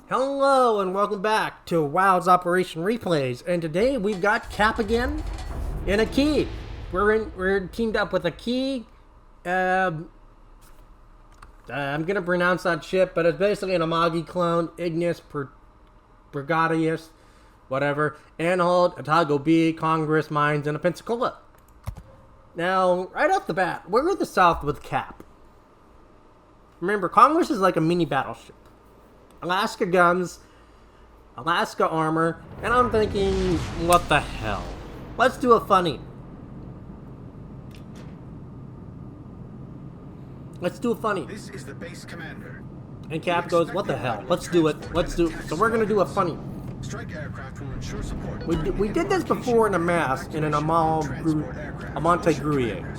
Hello and welcome back to WOW's Operation Replays, and today we've got Cap again and a key. We're teamed up with a key. I'm gonna pronounce that shit, but it's basically an Amagi clone, Ignis Brigadius, whatever, Anhold, Otago B, Congress, Mines, and a Pensacola. Now, right off the bat, we're in the south with Cap. Remember, Congress is like a mini battleship. Alaska guns, Alaska armor, and I'm thinking, what the hell? Let's do a funny. This is the base commander. And Cap goes, what the hell? Let's do it. So we're gonna do a funny. Strike aircraft will ensure support. We did this before in a mask in an Amante Gruyere.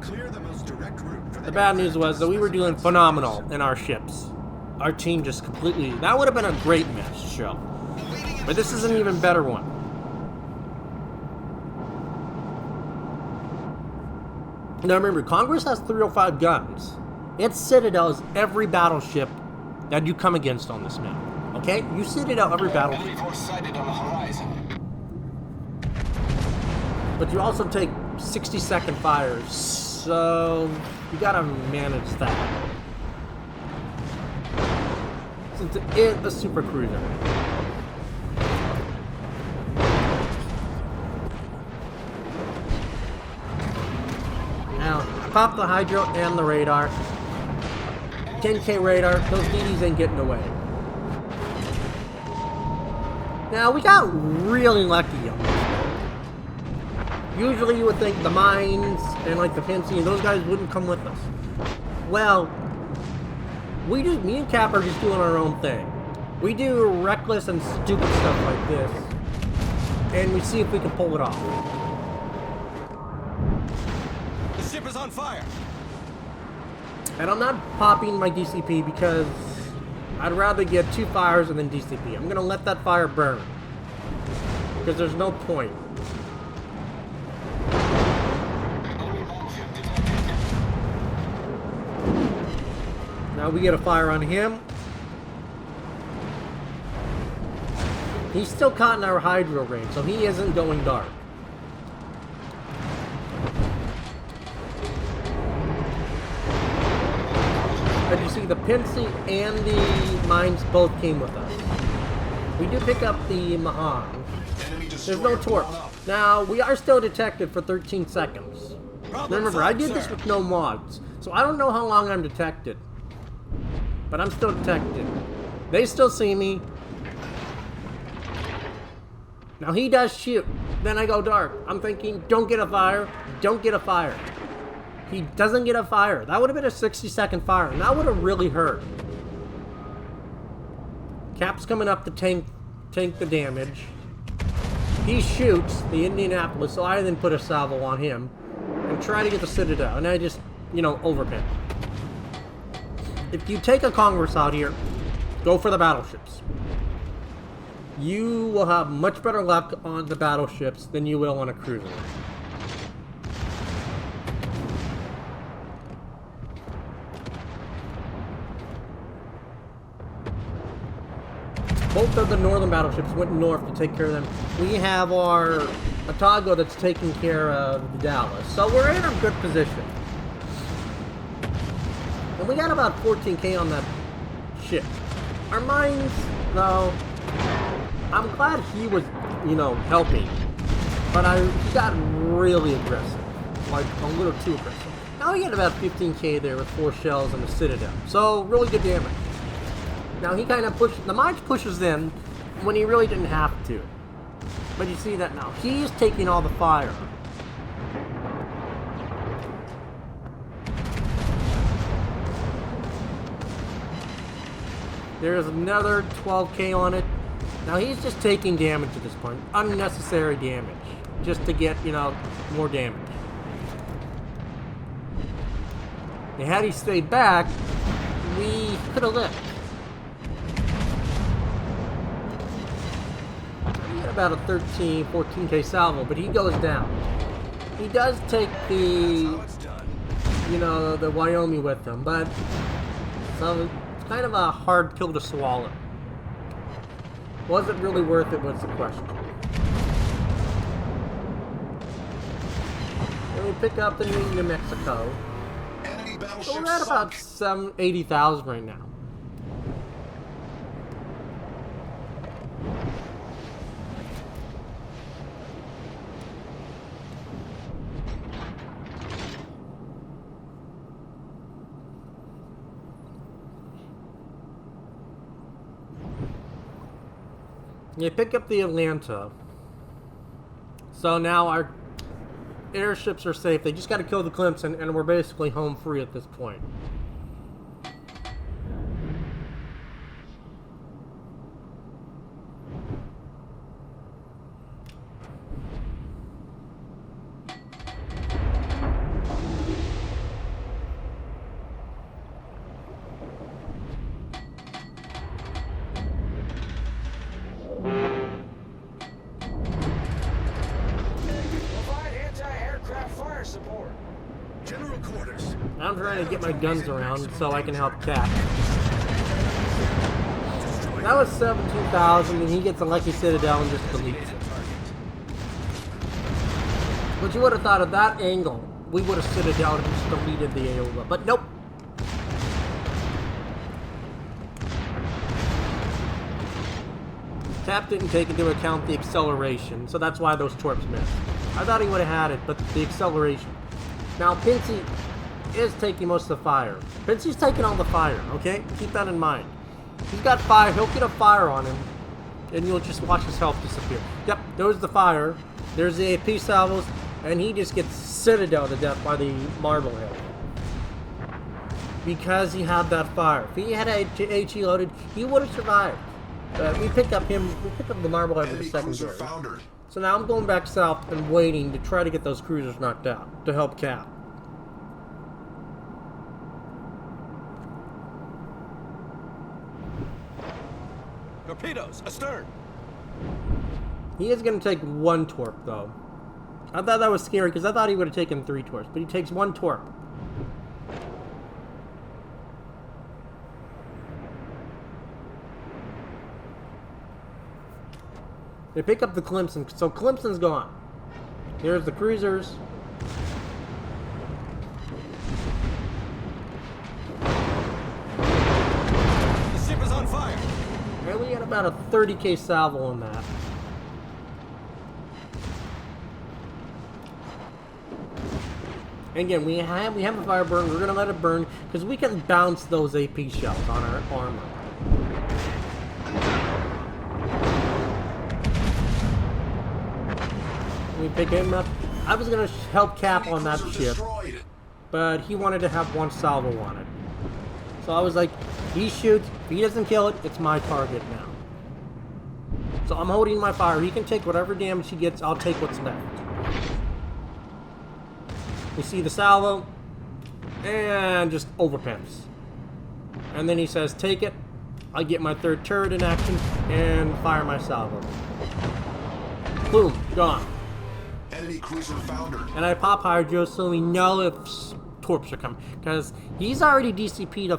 Clear the most direct route for The bad news was that we were doing phenomenal in our ships. Our team just completely... That would have been a great match show. But this is an even better one. Now remember, Congress has 305 guns. Its Citadel is every battleship that you come against on this map. Okay? You Citadel every battleship. But you also take 60-second fires, so you gotta manage that. Since it is a super cruiser. Now, I popped the hydro and the radar. 10K radar, those DDs ain't getting away. Now, we got really lucky on this. Usually you would think the mines and like the fencing, those guys wouldn't come with us. Well, me and Cap are just doing our own thing. We do reckless and stupid stuff like this, and we see if we can pull it off. The ship is on fire! And I'm not popping my DCP because I'd rather get 2 fires and then DCP. I'm gonna let that fire burn, because there's no point. Now we get a fire on him. He's still caught in our hydro range, so he isn't going dark. As you see, the Pincy and the mines both came with us. We do pick up the Mahan. There's no torps. Now, we are still detected for 13 seconds. Remember, I did this with no mods, so I don't know how long I'm detected. But I'm still detected. They still see me. Now he does shoot. Then I go dark. I'm thinking, don't get a fire. Don't get a fire. He doesn't get a fire. That would have been a 60-second fire, and that would have really hurt. Cap's coming up to tank the damage. He shoots the Indianapolis, so I then put a salvo on him and try to get the Citadel, and I just, overpin. If you take a Congress out here, go for the battleships. You will have much better luck on the battleships than you will on a cruiser. Both of the northern battleships went north to take care of them. We have our Otago that's taking care of the Dallas. So we're in a good position. And we got about 14K on that ship. Our mines, though, I'm glad he was, helping. But he got really aggressive. Like, a little too aggressive. Now he had about 15K there with 4 shells and a Citadel. So, really good damage. Now he kind of the mines pushes in when he really didn't have to. But you see that now. He's taking all the fire. There's another 12K on it. Now he's just taking damage at this point. Unnecessary damage. Just to get, more damage. And had he stayed back, we could have lived. He had about a 13, 14K salvo, but he goes down. He does take the, the Wyoming with him, but so it's kind of a hard pill to swallow. Was it really worth it was the question. Then we pick up in New Mexico. Enemy So battleship we're at about 80,000 right now. You pick up the Atlanta. So now our airships are safe. They just got to kill the Clemson, and we're basically home free at this point. Provide anti-aircraft fire support. General quarters. I'm trying to get my guns around so I can help Cat. That was 17,000, and he gets a Lucky Citadel and just deletes it. But you would have thought at that angle, we would have Citadel and just deleted the AOLA. But nope. Cap didn't take into account the acceleration, so that's why those torps missed. I thought he would have had it, but the acceleration. Now, Pincy is taking most of the fire. Pincy's taking all the fire, okay? Keep that in mind. He's got fire. He'll get a fire on him, and you'll just watch his health disappear. Yep, there's the fire. There's the AP salvos, and he just gets Citadel to death by the Marblehead. Because he had that fire. If he had HE loaded, he would have survived. We picked up the Marblehead with the secondary. So now I'm going back south and waiting to try to get those cruisers knocked out to help Cap. Torpedoes, astern. He is going to take one torp, though. I thought that was scary because I thought he would have taken 3 torps, but he takes 1 torp. They pick up the Clemson, so Clemson's gone. Here's the cruisers. The ship is on fire. And we had about a 30k salvo on that. And again, we have a fire burn. We're gonna let it burn because we can bounce those AP shells on our armor. We pick him up. I was gonna help Cap on that ship, but he wanted to have 1 salvo on it. So I was like, he shoots. If he doesn't kill it, it's my target now. So I'm holding my fire. He can take whatever damage he gets. I'll take what's left. We see the salvo, and just overpimps. And then he says, take it. I get my 3rd turret in action, and fire my salvo. Boom, gone. Enemy cruiser foundered. And I pop hydro so we know if torps are coming. Because he's already DCP'd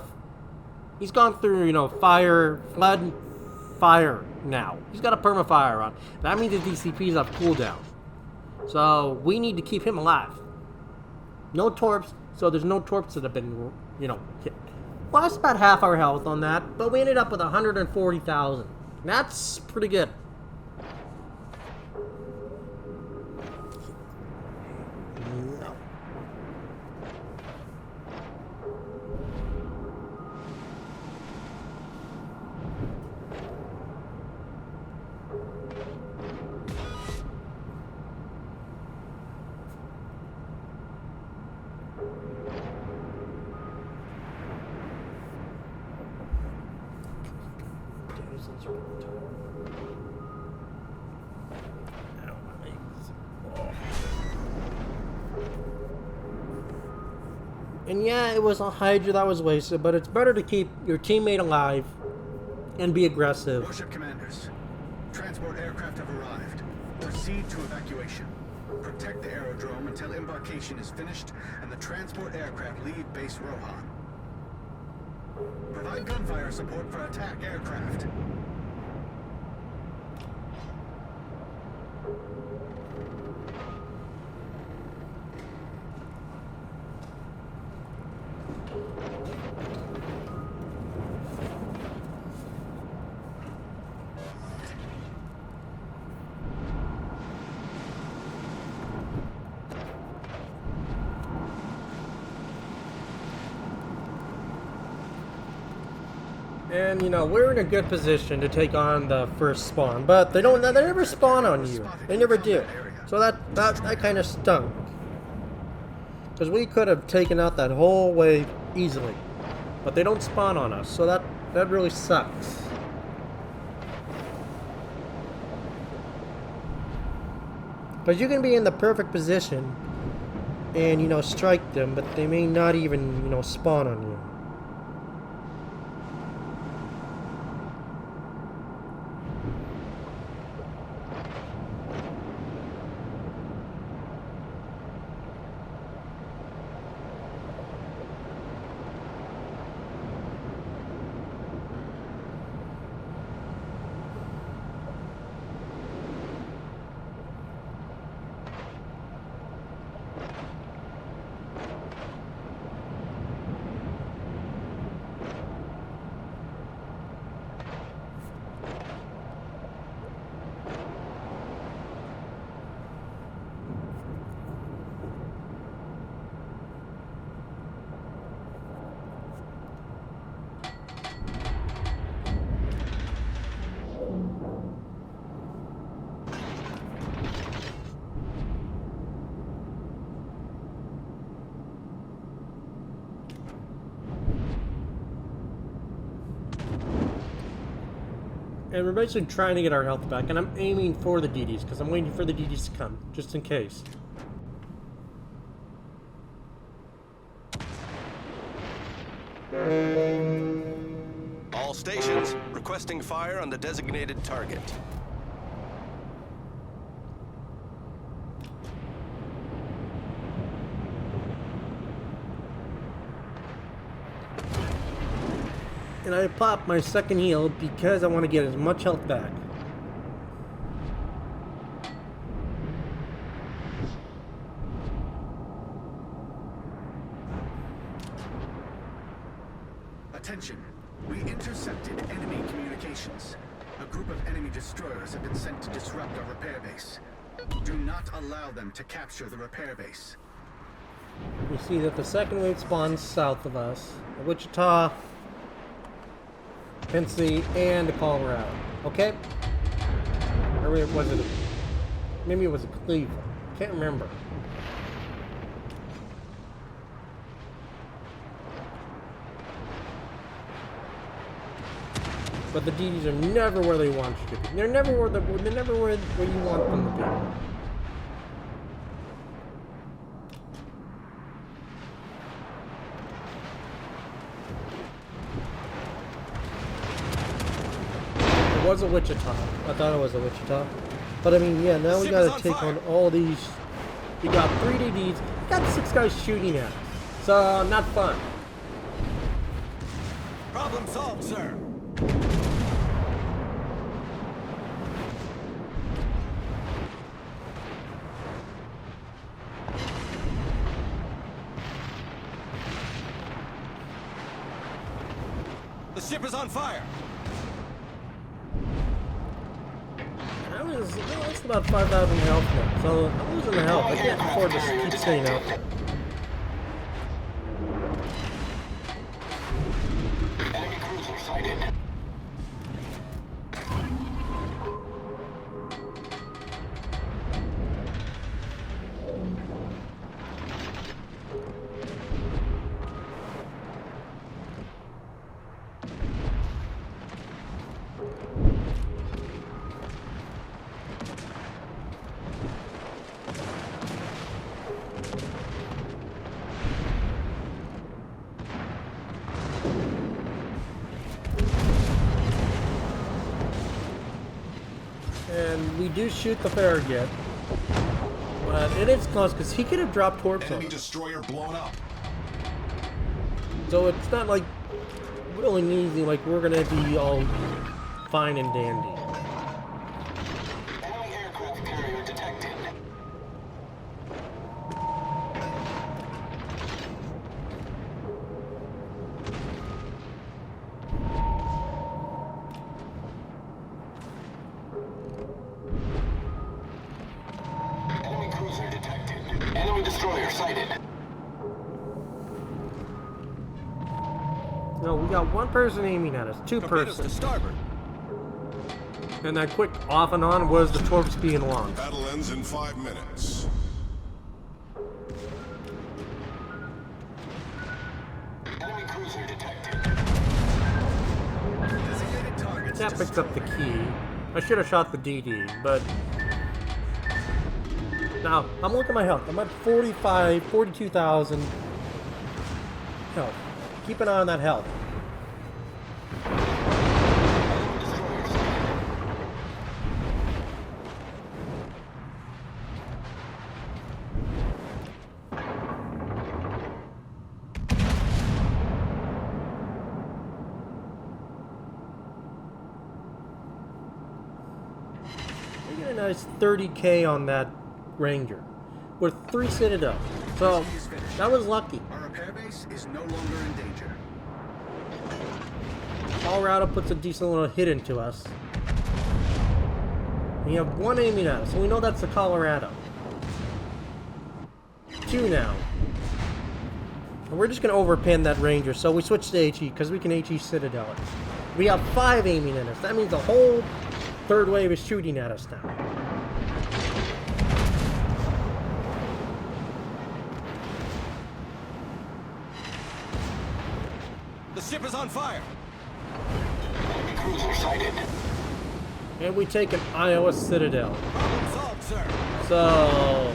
he's gone through, you know, fire, flood, fire now. He's got a perma-fire on. That means his DCP's have cooldown. So we need to keep him alive. No torps, so there's no torps that have been, you know, hit. Lost about half our health on that, but we ended up with 140,000. That's pretty good. And yeah, it was a Hydra that was wasted, but it's better to keep your teammate alive and be aggressive. Warship commanders, transport aircraft have arrived. Proceed to evacuation. Protect the aerodrome until embarkation is finished and the transport aircraft leave base Rohan. Provide gunfire support for attack aircraft. And, you know, we're in a good position to take on the first spawn, but they never spawn on you. They never do. So that kind of stunk. Because we could have taken out that whole wave easily. But they don't spawn on us, so that really sucks. Because you can be in the perfect position and, you know, strike them, but they may not even, you know, spawn on you. And we're basically trying to get our health back, and I'm aiming for the DDs, because I'm waiting for the DDs to come, just in case. All stations requesting fire on the designated target. And I pop my second heal because I want to get as much health back. Attention. We intercepted enemy communications. A group of enemy destroyers have been sent to disrupt our repair base. Do not allow them to capture the repair base. We see that the second wave spawns south of us. Wichita, Quincy, and Colorado. Okay? Or was it? Maybe it was Cleveland. Can't remember. But the DDs are never where they want you to be. They're never where you want them to be. It was a Wichita. I thought it was a Wichita. But I mean, yeah, now we gotta take on all these. We got 3 DDs. We got 6 guys shooting at us. So, not fun. Problem solved, sir. The ship is on fire. That's about 5,000 health now, so I'm losing the health. I can't afford to keep staying out there. Enemy cruiser sighted. And we do shoot the Farragut. But it is close because he could have dropped torps on Enemy us. destroyer blown up. So it's not like really easy, like we're gonna be all fine and dandy. Enemy aircraft carrier detected. Enemy cruiser detected. Enemy destroyer sighted. No, we got one person aiming at us. Two Torpedoes to persons. starboard. And that quick off and on was the torps being launched. Battle ends in 5 minutes. Enemy cruiser detected. Designated targets That picks up the key. I should have shot the DD, but... Now, I'm looking at my health. I'm at 42,000 health. Keep an eye on that health. We get a nice 30k on that Ranger with 3 Citadels. So that was lucky. Our repair base is no longer in danger. Colorado puts a decent little hit into us. We have 1 aiming at us, so we know that's the Colorado. 2 now. And we're just going to overpin that Ranger, so we switch to HE because we can HE Citadel it. We have 5 aiming at us. That means the whole third wave is shooting at us now. The ship is on fire. Enemy cruiser sighted. And we take an Iowa Citadel. Problem solved, sir. So,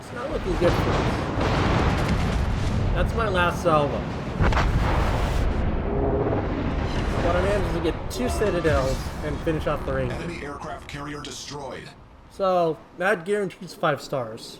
it's not looking good for us. That's my last salvo. But I managed to get 2 Citadels and finish off the Ranger. Enemy aircraft carrier destroyed. So, that guarantees 5 stars.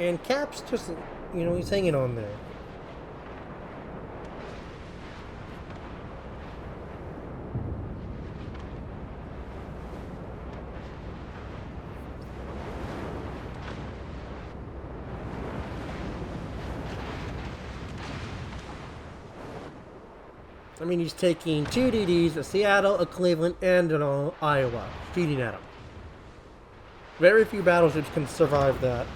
And Cap's just, you know, he's hanging on there. I mean, he's taking 2 DDs, a Seattle, a Cleveland, and an Iowa, shooting at him. Very few battleships can survive that.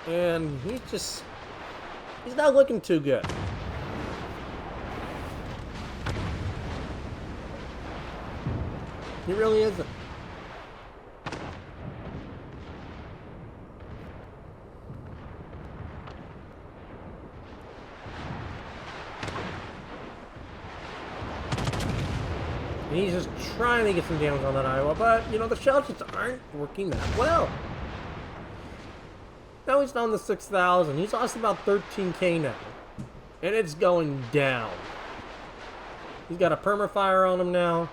And he's not looking too good. He really isn't. And he's just trying to get some damage on that Iowa, but, you know, the shells just aren't working that well. Now he's down to 6,000. He's lost about 13k now. And it's going down. He's got a permafire on him now.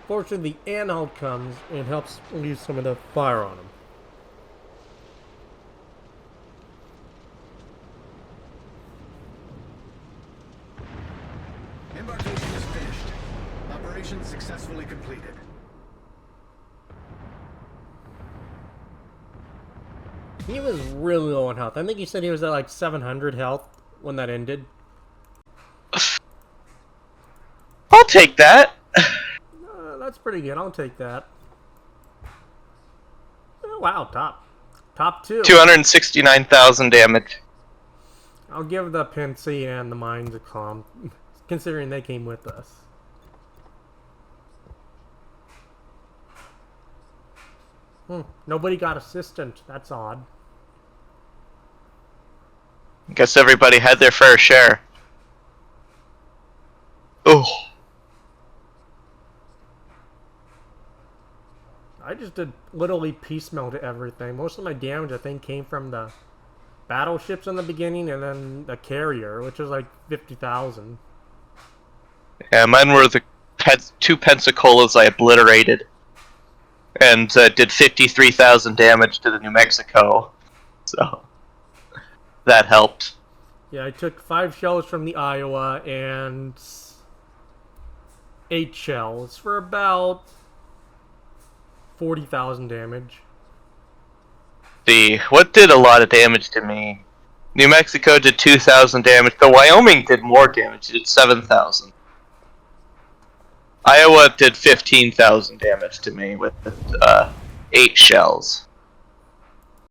Fortunately, the anode comes and helps lose some of the fire on him. Embarkation is finished. Operation successfully completed. He was really low on health. I think he said he was at like 700 health when that ended. I'll take that. That's pretty good. I'll take that. Oh, wow, top 2. 269,000 damage. I'll give the Pensy and the Mines a calm, considering they came with us. Nobody got assistant. That's odd. Guess everybody had their fair share. Oh. I just did literally piecemeal to everything. Most of my damage, I think, came from the battleships in the beginning and then the carrier, which was like 50,000. Yeah, mine were the 2 Pensacola's I obliterated. and did 53,000 damage to the New Mexico. So that helped. Yeah, I took 5 shells from the Iowa and 8 shells for about 40,000 damage. What did a lot of damage to me? New Mexico did 2,000 damage. The Wyoming did more damage. It did 7,000. Iowa did 15,000 damage to me with 8 shells.